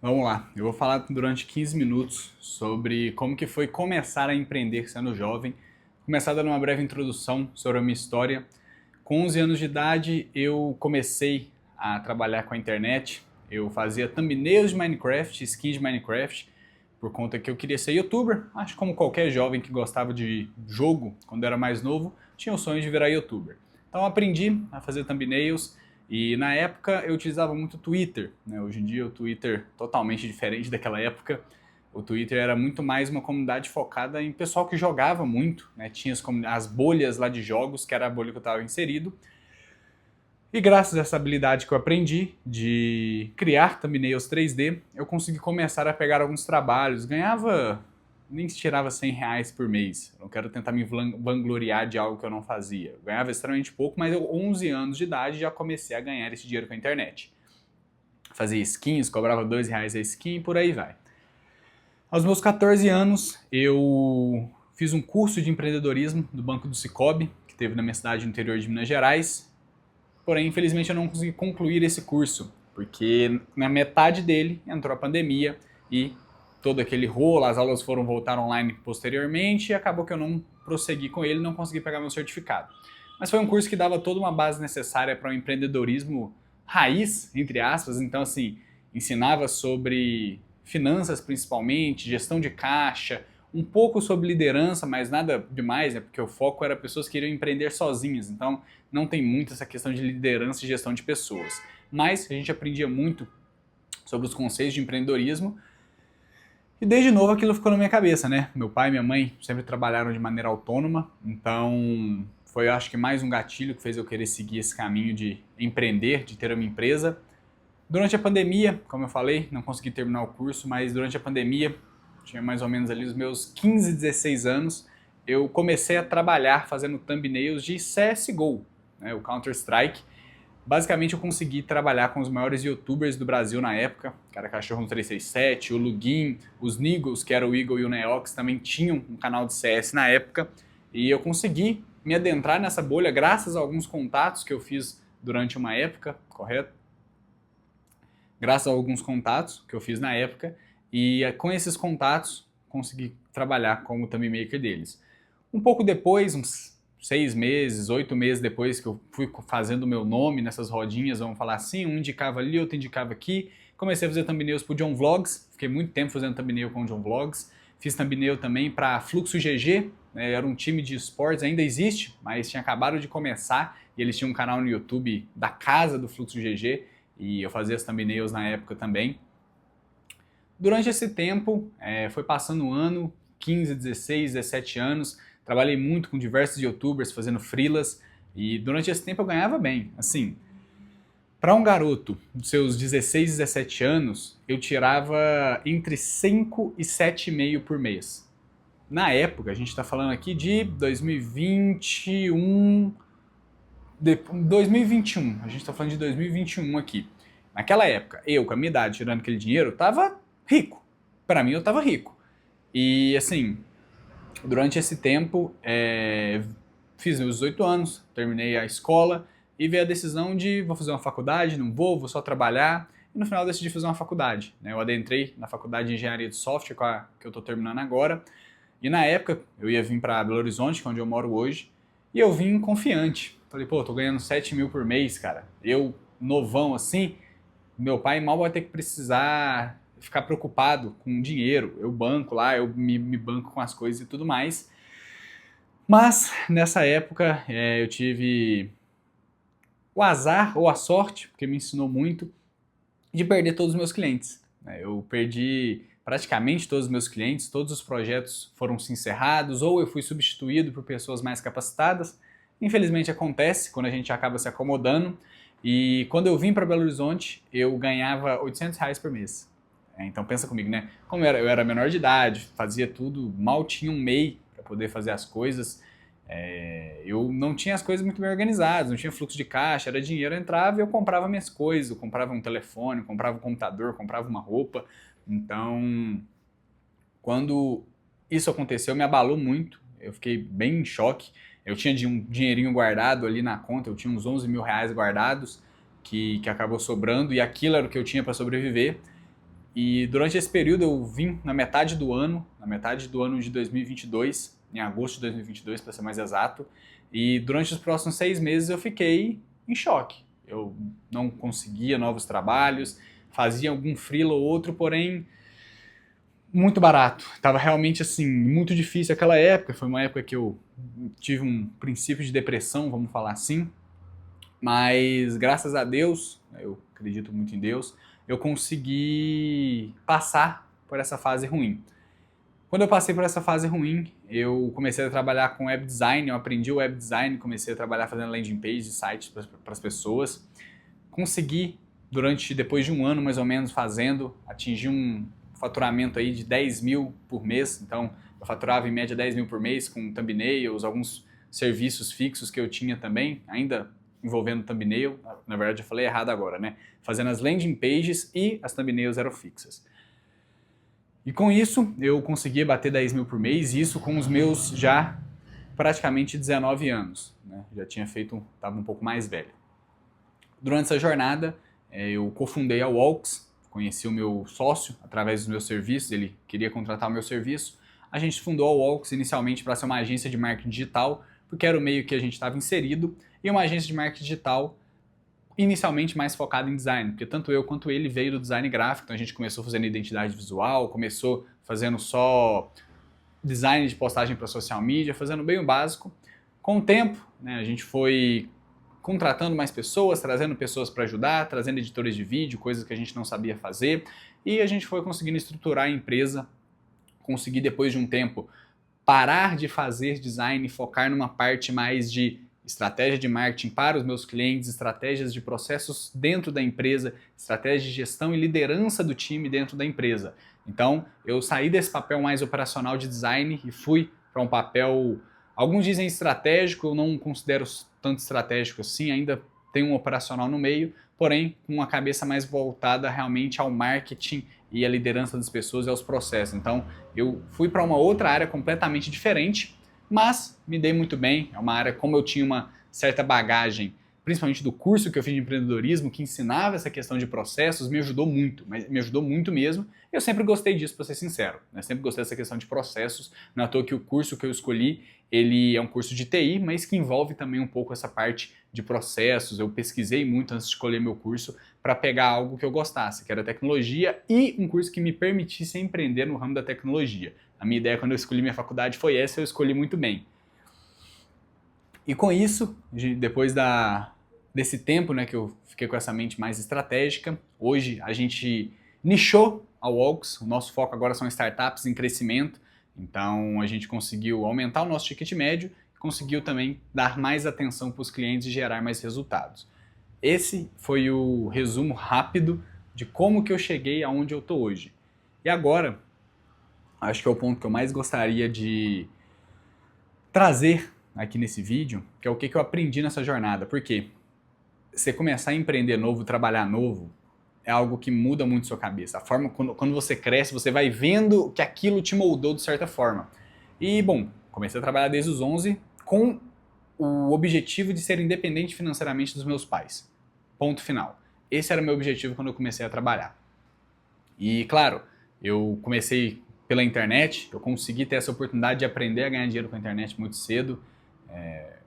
Vamos lá, eu vou falar durante 15 minutos sobre como que foi começar a empreender sendo jovem. Começar dando uma breve introdução sobre a minha história. Com 11 anos de idade, eu comecei a trabalhar com a internet. Eu fazia thumbnails de Minecraft, skins de Minecraft, por conta que eu queria ser youtuber. Acho que como qualquer jovem que gostava de jogo quando era mais novo, tinha o sonho de virar youtuber. Então eu aprendi a fazer thumbnails e na época eu utilizava muito o Twitter, né? Hoje em dia o Twitter é totalmente diferente daquela época. O Twitter era muito mais uma comunidade focada em pessoal que jogava muito, né? Tinha as bolhas lá de jogos, que era a bolha que eu estava inserido. E graças a essa habilidade que eu aprendi de criar thumbnails 3D, eu consegui começar a pegar alguns trabalhos. Ganhava, nem se tirava R$ 100 por mês. Eu não quero tentar me vangloriar de algo que eu não fazia. Eu ganhava extremamente pouco, mas eu, 11 anos de idade, já comecei a ganhar esse dinheiro com a internet. Fazia skins, cobrava R$ 2 a skin e por aí vai. Aos meus 14 anos, eu fiz um curso de empreendedorismo do Banco do Cicobi, que teve na minha cidade no interior de Minas Gerais. Porém, infelizmente, eu não consegui concluir esse curso, porque na metade dele entrou a pandemia e todo aquele rolo, as aulas foram voltar online posteriormente e acabou que eu não prossegui com ele e não consegui pegar meu certificado. Mas foi um curso que dava toda uma base necessária para o empreendedorismo raiz, entre aspas. Então, assim, ensinava sobre finanças principalmente, gestão de caixa, um pouco sobre liderança, mas nada demais, né? Porque o foco era pessoas que iriam empreender sozinhas. Então, não tem muito essa questão de liderança e gestão de pessoas. Mas a gente aprendia muito sobre os conceitos de empreendedorismo e desde novo aquilo ficou na minha cabeça, né? Meu pai e minha mãe sempre trabalharam de maneira autônoma, então foi, eu acho que mais um gatilho que fez eu querer seguir esse caminho de empreender, de ter uma empresa. Durante a pandemia, como eu falei, não consegui terminar o curso, mas durante a pandemia, tinha mais ou menos ali os meus 15, 16 anos, eu comecei a trabalhar fazendo thumbnails de CSGO, né, o Counter-Strike. Basicamente eu consegui trabalhar com os maiores youtubers do Brasil na época, que era Cachorro no 367, o Lugin, os Nigos, que era o Eagle e o Neox, também tinham um canal de CS na época, e eu consegui me adentrar nessa bolha graças a alguns contatos que eu fiz durante uma época, correto? Graças a alguns contatos que eu fiz na época, e com esses contatos consegui trabalhar como thumb maker deles. Um pouco depois, uns 6 meses, 8 meses depois que eu fui fazendo o meu nome nessas rodinhas, vamos falar assim, um indicava ali, outro indicava aqui, comecei a fazer thumbnails pro John Vlogs, fiquei muito tempo fazendo thumbnail com o John Vlogs, fiz thumbnail também para Fluxo GG, né, era um time de esportes, ainda existe, mas tinha acabado de começar, e eles tinham um canal no YouTube da casa do Fluxo GG, e eu fazia as thumbnails na época também. Durante esse tempo, foi passando um ano, 15, 16, 17 anos, trabalhei muito com diversos youtubers fazendo freelas, e durante esse tempo eu ganhava bem. Assim, para um garoto dos seus 16, 17 anos, eu tirava entre 5 e 7,5 por mês. Na época, a gente está falando aqui de 2021, 2021, a gente está falando de 2021 aqui. Naquela época, eu com a minha idade tirando aquele dinheiro, tava rico. Para mim, eu tava rico. E assim, durante esse tempo, fiz meus 18 anos, terminei a escola e veio a decisão de vou fazer uma faculdade, não vou só trabalhar. E no final decidi fazer uma faculdade, né? Eu adentrei na faculdade de engenharia de software, que eu estou terminando agora. E na época, eu ia vir para Belo Horizonte, que é onde eu moro hoje, e eu vim confiante. Falei, pô, tô ganhando 7 mil por mês, cara. Eu, novão assim, meu pai mal vai ter que precisar ficar preocupado com dinheiro. Eu banco lá, eu me banco com as coisas e tudo mais. Mas nessa época eu tive o azar ou a sorte, porque me ensinou muito, de perder todos os meus clientes. Eu perdi praticamente todos os meus clientes, todos os projetos foram se encerrados ou eu fui substituído por pessoas mais capacitadas. Infelizmente acontece quando a gente acaba se acomodando. E quando eu vim para Belo Horizonte, eu ganhava R$ 800 por mês. Então pensa comigo, né? Como eu era menor de idade, fazia tudo, mal tinha um MEI para poder fazer as coisas. Eu não tinha as coisas muito bem organizadas, não tinha fluxo de caixa, era dinheiro, entrava e eu comprava minhas coisas, eu comprava um telefone, comprava um computador, comprava uma roupa. Então, quando isso aconteceu, me abalou muito, eu fiquei bem em choque. Eu tinha um dinheirinho guardado ali na conta, eu tinha uns R$ 11 mil guardados, que acabou sobrando, e aquilo era o que eu tinha para sobreviver. E durante esse período eu vim na metade do ano de 2022, em agosto de 2022 para ser mais exato, e durante os próximos 6 meses eu fiquei em choque. Eu não conseguia novos trabalhos, fazia algum freela ou outro, porém muito barato. Tava realmente assim, muito difícil aquela época, foi uma época que eu tive um princípio de depressão, vamos falar assim, mas graças a Deus, eu acredito muito em Deus, eu consegui passar por essa fase ruim. Quando eu passei por essa fase ruim, eu comecei a trabalhar com web design, eu aprendi o web design, comecei a trabalhar fazendo landing page, sites para as pessoas. Consegui, depois de um ano mais ou menos fazendo, atingir um faturamento aí de 10 mil por mês. Então, eu faturava em média 10 mil por mês com thumbnails, alguns serviços fixos que eu tinha também, ainda envolvendo thumbnail. Na verdade, eu falei errado agora, né? Fazendo as landing pages e as thumbnails eram fixas. E com isso, eu conseguia bater 10 mil por mês, isso com os meus já praticamente 19 anos. Né? Já tinha feito, estava um pouco mais velho. Durante essa jornada, eu cofundei a Walks, conheci o meu sócio através dos meus serviços, ele queria contratar o meu serviço. A gente fundou a Walks inicialmente para ser uma agência de marketing digital, porque era o meio que a gente estava inserido, e uma agência de marketing digital inicialmente mais focado em design, porque tanto eu quanto ele veio do design gráfico, então a gente começou fazendo identidade visual, começou fazendo só design de postagem para social media, fazendo bem o básico. Com o tempo, né, a gente foi contratando mais pessoas, trazendo pessoas para ajudar, trazendo editores de vídeo, coisas que a gente não sabia fazer, e a gente foi conseguindo estruturar a empresa, conseguir depois de um tempo parar de fazer design e focar numa parte mais de estratégia de marketing para os meus clientes, estratégias de processos dentro da empresa, estratégia de gestão e liderança do time dentro da empresa. Então, eu saí desse papel mais operacional de design e fui para um papel, alguns dizem estratégico, eu não considero tanto estratégico assim, ainda tem um operacional no meio, porém com uma cabeça mais voltada realmente ao marketing e à liderança das pessoas e aos processos. Então, eu fui para uma outra área completamente diferente, mas me dei muito bem. É uma área, como eu tinha uma certa bagagem, principalmente do curso que eu fiz de empreendedorismo, que ensinava essa questão de processos, me ajudou muito, mas me ajudou muito mesmo. Eu sempre gostei disso, para ser sincero, né? Sempre gostei dessa questão de processos. Não é à toa que o curso que eu escolhi, ele é um curso de TI, mas que envolve também um pouco essa parte de processos. Eu pesquisei muito antes de escolher meu curso para pegar algo que eu gostasse, que era tecnologia, e um curso que me permitisse empreender no ramo da tecnologia. A minha ideia quando eu escolhi minha faculdade foi essa, eu escolhi muito bem. E com isso, depois desse tempo, né, que eu fiquei com essa mente mais estratégica, hoje a gente nichou a Walks, o nosso foco agora são startups em crescimento, então a gente conseguiu aumentar o nosso ticket médio e conseguiu também dar mais atenção para os clientes e gerar mais resultados. Esse foi o resumo rápido de como que eu cheguei aonde eu estou hoje. E agora, acho que é o ponto que eu mais gostaria de trazer aqui nesse vídeo, que é o que eu aprendi nessa jornada. Porque você começar a empreender novo, trabalhar novo, é algo que muda muito sua cabeça. A forma, quando você cresce, você vai vendo que aquilo te moldou de certa forma. E, bom, comecei a trabalhar desde os 11 com o objetivo de ser independente financeiramente dos meus pais. Ponto final. Esse era o meu objetivo quando eu comecei a trabalhar. E, claro, eu comecei pela internet, eu consegui ter essa oportunidade de aprender a ganhar dinheiro com a internet muito cedo.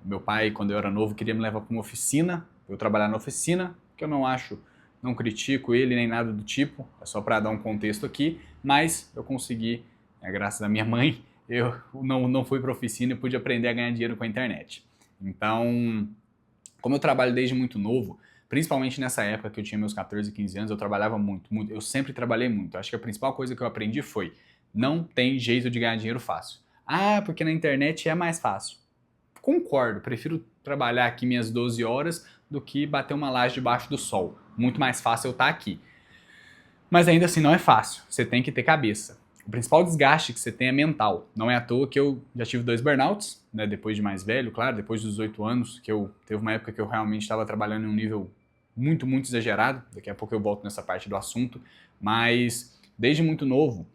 Meu pai, quando eu era novo, queria me levar para uma oficina, eu trabalhar na oficina, que eu não critico ele nem nada do tipo, é só para dar um contexto aqui, mas eu consegui, graças à minha mãe, eu não fui para a oficina e pude aprender a ganhar dinheiro com a internet. Então, como eu trabalho desde muito novo, principalmente nessa época que eu tinha meus 14, 15 anos, eu trabalhava muito, eu sempre trabalhei muito. Acho que a principal coisa que eu aprendi foi, não tem jeito de ganhar dinheiro fácil. Ah, porque na internet é mais fácil. Concordo, prefiro trabalhar aqui minhas 12 horas do que bater uma laje debaixo do sol. Muito mais fácil eu estar aqui. Mas ainda assim não é fácil, você tem que ter cabeça. O principal desgaste que você tem é mental. Não é à toa que eu já tive 2 burnouts, né, depois de mais velho, claro, depois dos 18 anos, que teve uma época que eu realmente estava trabalhando em um nível muito, muito exagerado. Daqui a pouco eu volto nessa parte do assunto. Mas desde muito novo,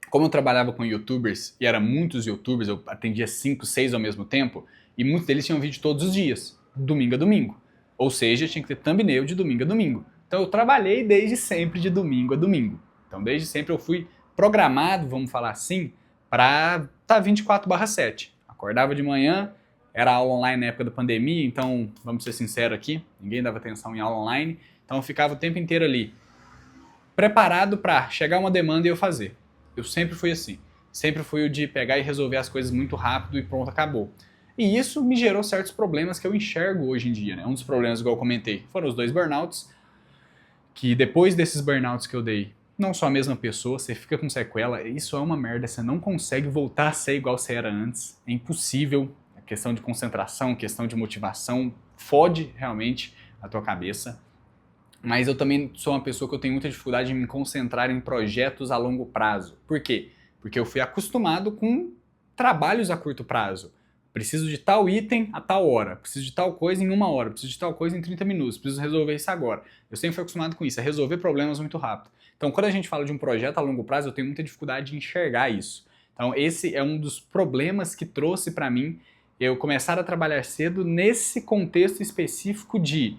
como eu trabalhava com youtubers, e eram muitos youtubers, eu atendia 5, 6 ao mesmo tempo, e muitos deles tinham vídeo todos os dias, domingo a domingo. Ou seja, tinha que ter thumbnail de domingo a domingo. Então eu trabalhei desde sempre de domingo a domingo. Então, desde sempre eu fui programado, vamos falar assim, para estar 24/7. Acordava de manhã, era aula online na época da pandemia, então, vamos ser sinceros aqui, ninguém dava atenção em aula online, então eu ficava o tempo inteiro ali, preparado para chegar uma demanda e eu fazer. Eu sempre fui assim. Sempre fui o de pegar e resolver as coisas muito rápido e pronto, acabou. E isso me gerou certos problemas que eu enxergo hoje em dia, né? Um dos problemas, igual eu comentei, foram os 2 burnouts, que depois desses burnouts que eu dei, não sou a mesma pessoa, você fica com sequela, isso é uma merda, você não consegue voltar a ser igual você era antes, é impossível. A questão de concentração, questão de motivação, fode realmente a tua cabeça. Mas eu também sou uma pessoa que eu tenho muita dificuldade em me concentrar em projetos a longo prazo. Por quê? Porque eu fui acostumado com trabalhos a curto prazo. Preciso de tal item a tal hora, preciso de tal coisa em 1 hora, preciso de tal coisa em 30 minutos, preciso resolver isso agora. Eu sempre fui acostumado com isso, a resolver problemas muito rápido. Então, quando a gente fala de um projeto a longo prazo, eu tenho muita dificuldade de enxergar isso. Então, esse é um dos problemas que trouxe para mim eu começar a trabalhar cedo nesse contexto específico de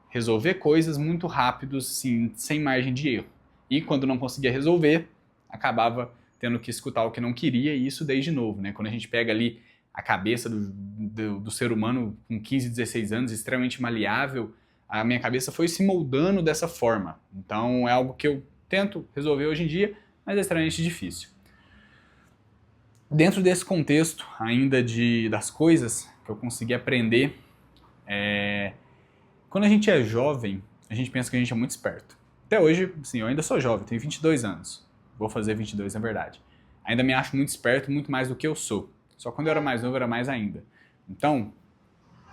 resolver coisas muito rápidos, sim, sem margem de erro. E quando não conseguia resolver, acabava tendo que escutar o que não queria, e isso desde novo, né? Quando a gente pega ali a cabeça do ser humano com 15, 16 anos, extremamente maleável, a minha cabeça foi se moldando dessa forma. Então é algo que eu tento resolver hoje em dia, mas é extremamente difícil. Dentro desse contexto ainda das coisas que eu consegui aprender, quando a gente é jovem, a gente pensa que a gente é muito esperto. Até hoje, assim, eu ainda sou jovem, tenho 22 anos. Vou fazer 22, na verdade. Ainda me acho muito esperto, muito mais do que eu sou. Só quando eu era mais novo, eu era mais ainda. Então,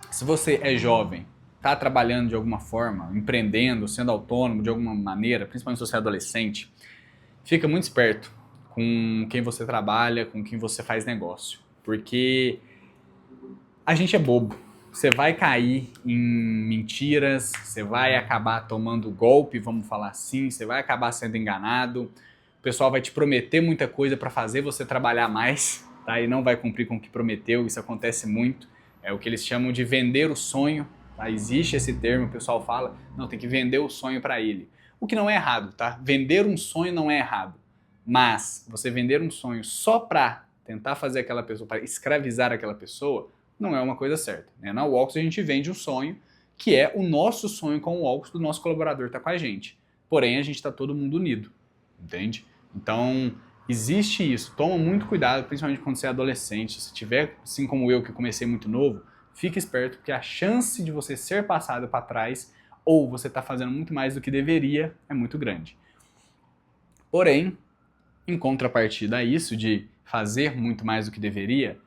se você é jovem, está trabalhando de alguma forma, empreendendo, sendo autônomo de alguma maneira, principalmente se você é adolescente, fica muito esperto com quem você trabalha, com quem você faz negócio. Porque a gente é bobo. Você vai cair em mentiras, você vai acabar tomando golpe, vamos falar assim, você vai acabar sendo enganado. O pessoal vai te prometer muita coisa para fazer você trabalhar mais, tá? E não vai cumprir com o que prometeu, isso acontece muito. É o que eles chamam de vender o sonho, tá? Existe esse termo, o pessoal fala, não, tem que vender o sonho para ele. O que não é errado, tá? Vender um sonho não é errado. Mas você vender um sonho só para tentar fazer aquela pessoa, para escravizar aquela pessoa, não é uma coisa certa, né? Na Walks a gente vende um sonho que é o nosso sonho com o Walks do nosso colaborador tá com a gente. Porém, a gente está todo mundo unido, entende? Então, existe isso. Toma muito cuidado, principalmente quando você é adolescente. Se tiver, assim como eu, que comecei muito novo, fique esperto, porque a chance de você ser passado para trás ou você tá fazendo muito mais do que deveria é muito grande. Porém, em contrapartida a isso, de fazer muito mais do que deveria,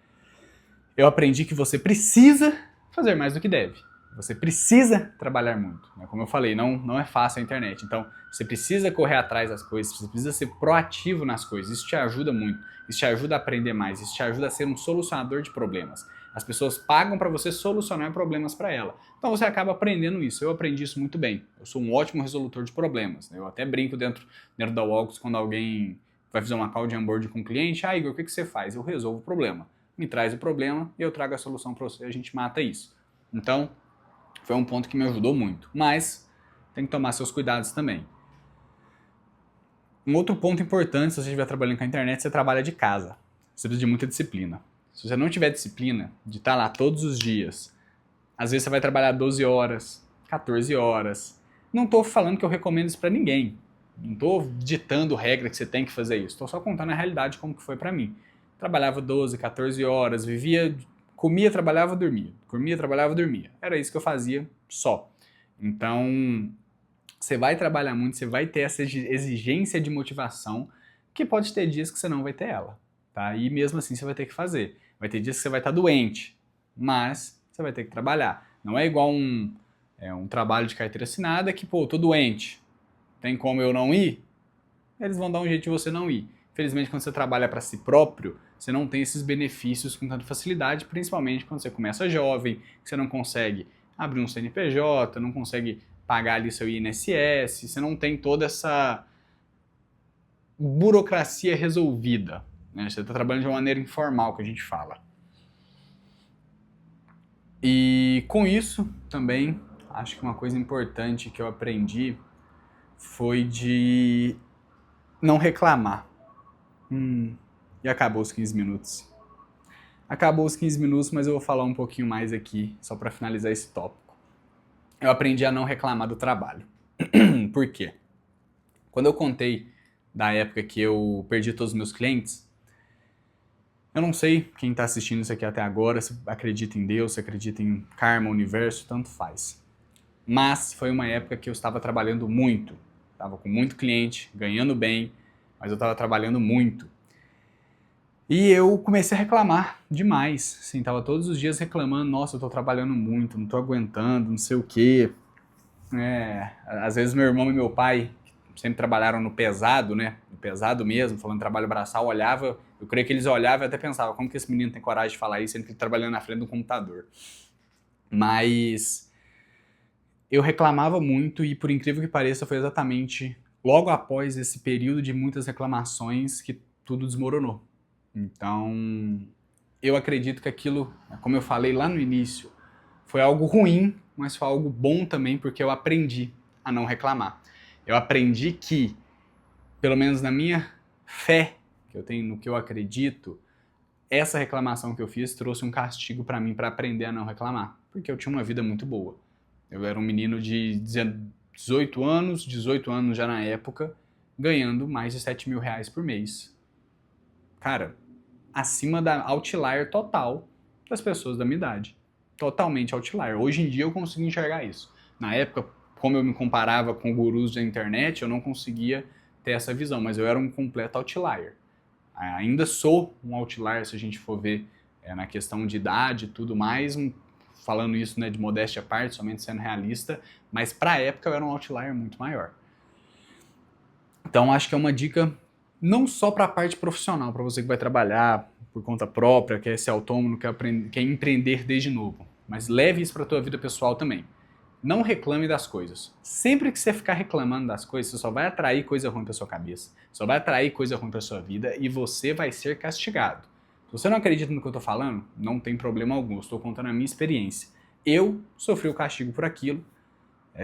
eu aprendi que você precisa fazer mais do que deve. Você precisa trabalhar muito. Como eu falei, não é fácil a internet. Então, você precisa correr atrás das coisas, você precisa ser proativo nas coisas. Isso te ajuda muito. Isso te ajuda a aprender mais. Isso te ajuda a ser um solucionador de problemas. As pessoas pagam para você solucionar problemas para ela. Então, você acaba aprendendo isso. Eu aprendi isso muito bem. Eu sou um ótimo resolutor de problemas. Eu até brinco dentro da Walks quando alguém vai fazer uma call de onboard com o cliente. Ah, Igor, o que você faz? Eu resolvo o problema. Me traz o problema e eu trago a solução para você, a gente mata isso. Então, foi um ponto que me ajudou muito. Mas, tem que tomar seus cuidados também. Um outro ponto importante, se você estiver trabalhando com a internet, você trabalha de casa. Você precisa de muita disciplina. Se você não tiver disciplina de estar lá todos os dias, às vezes você vai trabalhar 12 horas, 14 horas. Não estou falando que eu recomendo isso para ninguém. Não estou ditando regra que você tem que fazer isso. Estou só contando a realidade como que foi para mim. Trabalhava 12, 14 horas, vivia, comia, trabalhava, dormia. Comia, trabalhava, dormia. Era isso que eu fazia só. Então, você vai trabalhar muito, você vai ter essa exigência de motivação, que pode ter dias que você não vai ter ela, tá? E mesmo assim você vai ter que fazer. Vai ter dias que você vai estar doente, mas você vai ter que trabalhar. Não é igual um trabalho de carteira assinada que, pô, tô doente, tem como eu não ir? Eles vão dar um jeito de você não ir. Infelizmente, quando você trabalha para si próprio, você não tem esses benefícios com tanta facilidade, principalmente quando você começa jovem, que você não consegue abrir um CNPJ, não consegue pagar ali seu INSS, você não tem toda essa burocracia resolvida, né? Você está trabalhando de uma maneira informal, que a gente fala. E com isso, também, acho que uma coisa importante que eu aprendi foi de não reclamar. E acabou os 15 minutos. Acabou os 15 minutos, mas eu vou falar um pouquinho mais aqui, só para finalizar esse tópico. Eu aprendi a não reclamar do trabalho. Por quê? Quando eu contei da época que eu perdi todos os meus clientes, eu não sei quem está assistindo isso aqui até agora, se acredita em Deus, se acredita em karma, universo, tanto faz. Mas foi uma época que eu estava trabalhando muito. Estava com muito cliente, ganhando bem, mas eu estava trabalhando muito. E eu comecei a reclamar demais. Assim, tava todos os dias reclamando, nossa, eu tô trabalhando muito, não tô aguentando, não sei o quê. Às vezes meu irmão e meu pai, que sempre trabalharam no pesado, né? No pesado mesmo, falando trabalho braçal, olhava, eu creio que eles olhavam e até pensavam, como que esse menino tem coragem de falar isso, sendo que ele tá trabalhando na frente do computador. Mas eu reclamava muito e, por incrível que pareça, foi exatamente logo após esse período de muitas reclamações que tudo desmoronou. Então, eu acredito que aquilo, como eu falei lá no início, foi algo ruim, mas foi algo bom também, porque eu aprendi a não reclamar. Eu aprendi que, pelo menos na minha fé, que eu tenho no que eu acredito, essa reclamação que eu fiz trouxe um castigo para mim para aprender a não reclamar, porque eu tinha uma vida muito boa. Eu era um menino de 18 anos já na época, ganhando mais de 7 mil reais por mês. Cara, acima da outlier total das pessoas da minha idade. Totalmente outlier. Hoje em dia eu consigo enxergar isso. Na época, como eu me comparava com gurus da internet, eu não conseguia ter essa visão, mas eu era um completo outlier. Ainda sou um outlier se a gente for ver na questão de idade e tudo mais, falando isso, né, de modéstia à parte, somente sendo realista, mas para a época eu era um outlier muito maior. Então acho que é uma dica não só para a parte profissional, para você que vai trabalhar por conta própria, quer ser autônomo, quer empreender desde novo, mas leve isso para a tua vida pessoal também. Não reclame das coisas. Sempre que você ficar reclamando das coisas, você só vai atrair coisa ruim para sua cabeça, só vai atrair coisa ruim para sua vida e você vai ser castigado. Se você não acredita no que eu estou falando, não tem problema algum, estou contando a minha experiência. Eu sofri o castigo por aquilo,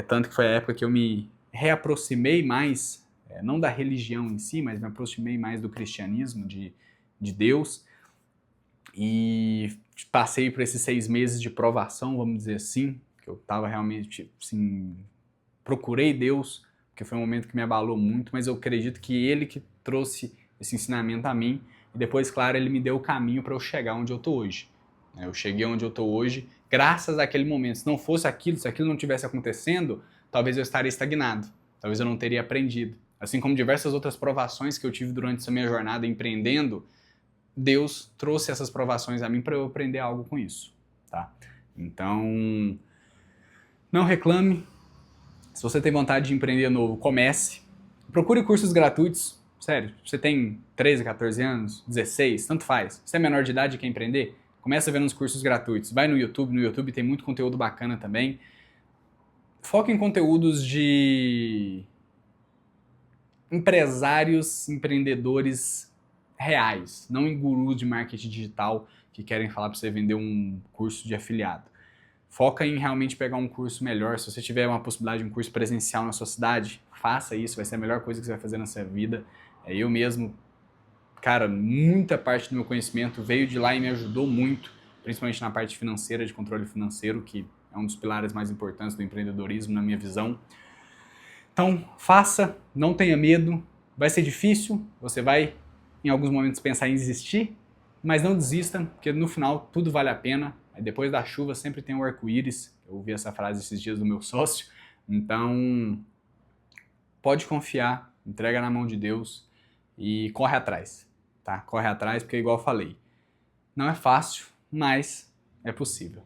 tanto que foi a época que eu me reaproximei mais, não da religião em si, mas me aproximei mais do cristianismo, de Deus, e passei por esses 6 meses de provação, vamos dizer assim, que eu estava realmente, assim, procurei Deus, porque foi um momento que me abalou muito, mas eu acredito que Ele que trouxe esse ensinamento a mim, e depois, claro, Ele me deu o caminho para eu chegar onde eu estou hoje. Eu cheguei onde eu estou hoje graças àquele momento. Se não fosse aquilo, se aquilo não tivesse acontecendo, talvez eu estaria estagnado, talvez eu não teria aprendido. Assim como diversas outras provações que eu tive durante essa minha jornada empreendendo, Deus trouxe essas provações a mim para eu aprender algo com isso, tá? Então, não reclame. Se você tem vontade de empreender novo, comece. Procure cursos gratuitos. Sério, você tem 13, 14 anos, 16, tanto faz. Você é menor de idade e quer empreender? Começa vendo uns cursos gratuitos. Vai no YouTube tem muito conteúdo bacana também. Foca em conteúdos de empresários, empreendedores reais, não em gurus de marketing digital que querem falar para você vender um curso de afiliado. Foca em realmente pegar um curso melhor. Se você tiver uma possibilidade de um curso presencial na sua cidade, faça isso, vai ser a melhor coisa que você vai fazer na sua vida. Eu mesmo, cara, muita parte do meu conhecimento veio de lá e me ajudou muito, principalmente na parte financeira, de controle financeiro, que é um dos pilares mais importantes do empreendedorismo, na minha visão. Então, faça, não tenha medo, vai ser difícil, você vai em alguns momentos pensar em desistir, mas não desista, porque no final tudo vale a pena. Depois da chuva sempre tem o arco-íris, eu ouvi essa frase esses dias do meu sócio, então pode confiar, entrega na mão de Deus e corre atrás, tá? Corre atrás porque igual eu falei, não é fácil, mas é possível.